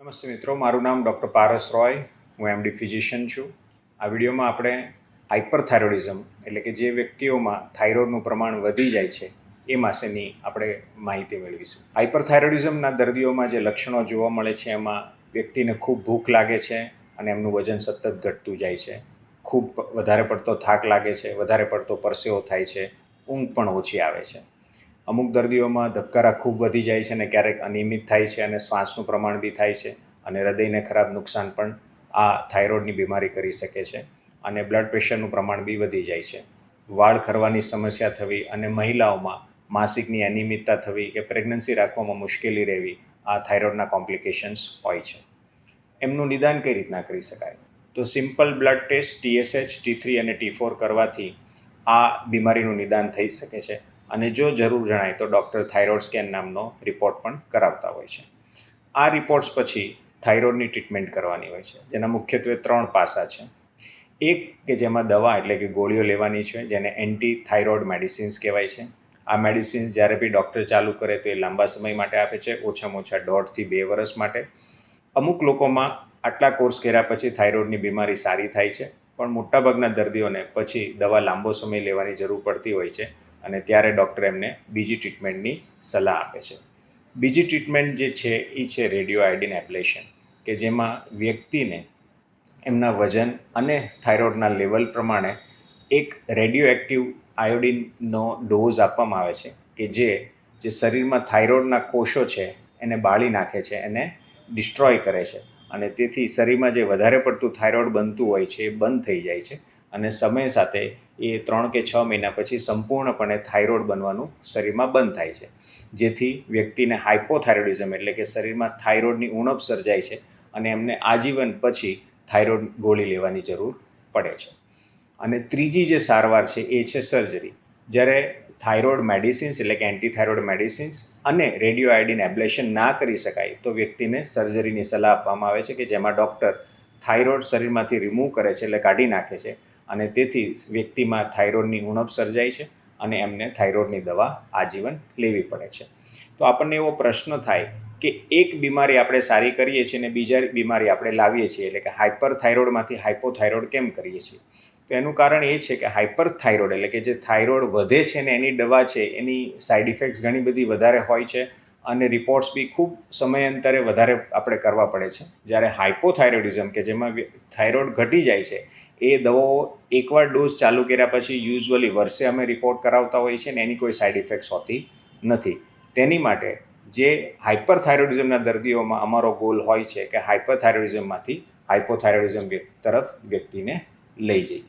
નમસ્તે મિત્રો, મારું નામ ડૉક્ટર પારસ રોય, હું એમડી ફિઝિશિયન છું. આ વિડીયોમાં આપણે હાઇપરથાઇરોઇડિઝમ એટલે કે જે વ્યક્તિઓમાં થાઇરોઇડનું પ્રમાણ વધી જાય છે એ માટેની આપણે માહિતી મેળવીશું. હાઇપરથાઇરોઇડિઝમના દર્દીઓમાં જે લક્ષણો જોવા મળે છે એમાં વ્યક્તિને ખૂબ ભૂખ લાગે છે અને એમનું વજન સતત ઘટતું જાય છે. ખૂબ વધારે પડતો થાક લાગે છે, વધારે પડતો પરસેવો થાય છે, ઊંઘ પણ ઓછી આવે છે. અમુક દર્દીઓમાં ધબકારા ખૂબ વધી જાય છે અને ક્યારેક અનિયમિત થાય છે અને શ્વાસનું પ્રમાણ બી થાય છે અને હૃદયને ખરાબ નુકસાન પણ આ થાઇરોઇડની બીમારી કરી શકે છે અને બ્લડ પ્રેશરનું પ્રમાણ બી વધી જાય છે. વાળ ખરવાની સમસ્યા થવી અને મહિલાઓમાં માસિકની અનિયમિતતા થવી કે પ્રેગ્નન્સી રાખવામાં મુશ્કેલી રહેવી આ થાઇરોઇડના કોમ્પ્લિકેશન્સ હોય છે. એમનું નિદાન કઈ રીતના કરી શકાય? તો simple blood test TSH, T3 અને T4 કરવાથી આ બીમારીનું નિદાન થઈ શકે છે અને જો જરૂર જણાય તો ડૉક્ટર થાઇરોઇડ સ્કેન નામનો રિપોર્ટ પણ કરાવતા હોય છે. આ રિપોર્ટ્સ પછી થાઇરોઇડની ટ્રીટમેન્ટ કરવાની હોય છે, જેના મુખ્યત્વે 3 પાસા છે. એક કે જેમાં દવા એટલે કે ગોળીઓ લેવાની છે, જેને એન્ટી થાઇરોઇડ મેડિસિન્સ કહેવાય છે. આ મેડિસિન્સ જ્યારે બી ડૉક્ટર ચાલુ કરે તો એ લાંબા સમય માટે આપે છે, ઓછામાં ઓછા 1.5 થી 2 વર્ષ માટે. અમુક લોકોમાં આટલા કોર્સ કર્યા પછી થાઇરોઇડની બીમારી સારી થાય છે, પણ મોટાભાગના દર્દીઓને પછી દવા લાંબો સમય લેવાની જરૂર પડતી હોય છે અને ત્યારે ડૉક્ટર એમને બીજી ટ્રીટમેન્ટની સલાહ આપે છે. બીજી ટ્રીટમેન્ટ જે છે એ છે રેડિયો આયોડિન એબ્લેશન, કે જેમાં વ્યક્તિને એમના વજન અને થાઇરોઇડના લેવલ પ્રમાણે એક રેડિયો એક્ટિવ આયોડિનનો ડોઝ આપવામાં આવે છે કે જે શરીરમાં થાઇરોઇડના કોષો છે એને બાળી નાખે છે, એને ડિસ્ટ્રોય કરે છે અને તેથી શરીરમાં જે વધારે પડતું થાઇરોઇડ બનતું હોય છે એ બંધ થઈ જાય છે અને સમય સાથે એ 3 કે 6 મહિના પછી સંપૂર્ણપણે થાઇરોઇડ બનવાનું શરીરમાં બંધ થાય છે, જેથી વ્યક્તિને હાઇપોથાઇરોઇડિઝમ એટલે કે શરીરમાં થાઇરોઇડની ઉણપ સર્જાય છે અને એમને આજીવન પછી થાઇરોઇડ ગોળી લેવાની જરૂર પડે છે. અને ત્રીજી જે સારવાર છે એ છે સર્જરી. જ્યારે થાઇરોઇડ મેડિસિન્સ એટલે કે એન્ટીથાઇરોઇડ મેડિસિન્સ અને રેડિયો આયોડિન એબ્લેશન ના કરી શકાય તો વ્યક્તિને સર્જરીની સલાહ આપવામાં આવે છે, કે જેમાં ડૉક્ટર થાઇરોઇડ શરીરમાંથી રિમૂવ કરે છે એટલે કાઢી નાખે છે અને તેથી વ્યક્તિમાં થાઇરોઇડની ઉણપ સર્જાય છે અને એમને થાઇરોઇડની દવા આજીવન લેવી પડે છે. તો આપણને એવો પ્રશ્ન થાય કે એક બીમારી આપણે સારી કરીએ છીએ અને બીજા બીમારી આપણે લાવીએ છીએ, એટલે કે હાઇપરથાઇરોઇડમાંથી હાઇપોથાઇરોઇડ કેમ કરીએ છીએ? તો એનું કારણ એ છે કે હાઇપરથાઇરોઇડ એટલે કે જે થાઇરોઇડ વધે છે ને એની દવા છે એની સાઇડ ઇફેક્ટ્સ ઘણી બધી વધારે હોય છે અને રિપોર્ટ્સ બી ખૂબ સમયાંતરે વધારે આપણે કરવા પડે છે. જ્યારે હાઇપોથાઇરોઇડિઝમ કે જેમાં થાઇરોઇડ ઘટી જાય છે એ દવાઓ એકવાર ડોઝ ચાલુ કર્યા પછી યુઝ્યુઅલી વર્ષે અમે રિપોર્ટ કરાવતા હોઈએ છીએ ને એની કોઈ સાઇડ ઇફેક્ટ્સ હોતી નથી. તેની માટે જે હાઇપરથાઇરોઇડિઝમના દર્દીઓમાં અમારો ગોલ હોય છે કે હાઇપરથાઇરોઇડિઝમમાંથી હાઇપોથાઇરોઇડિઝમ તરફ વ્યક્તિને લઈ જઈએ.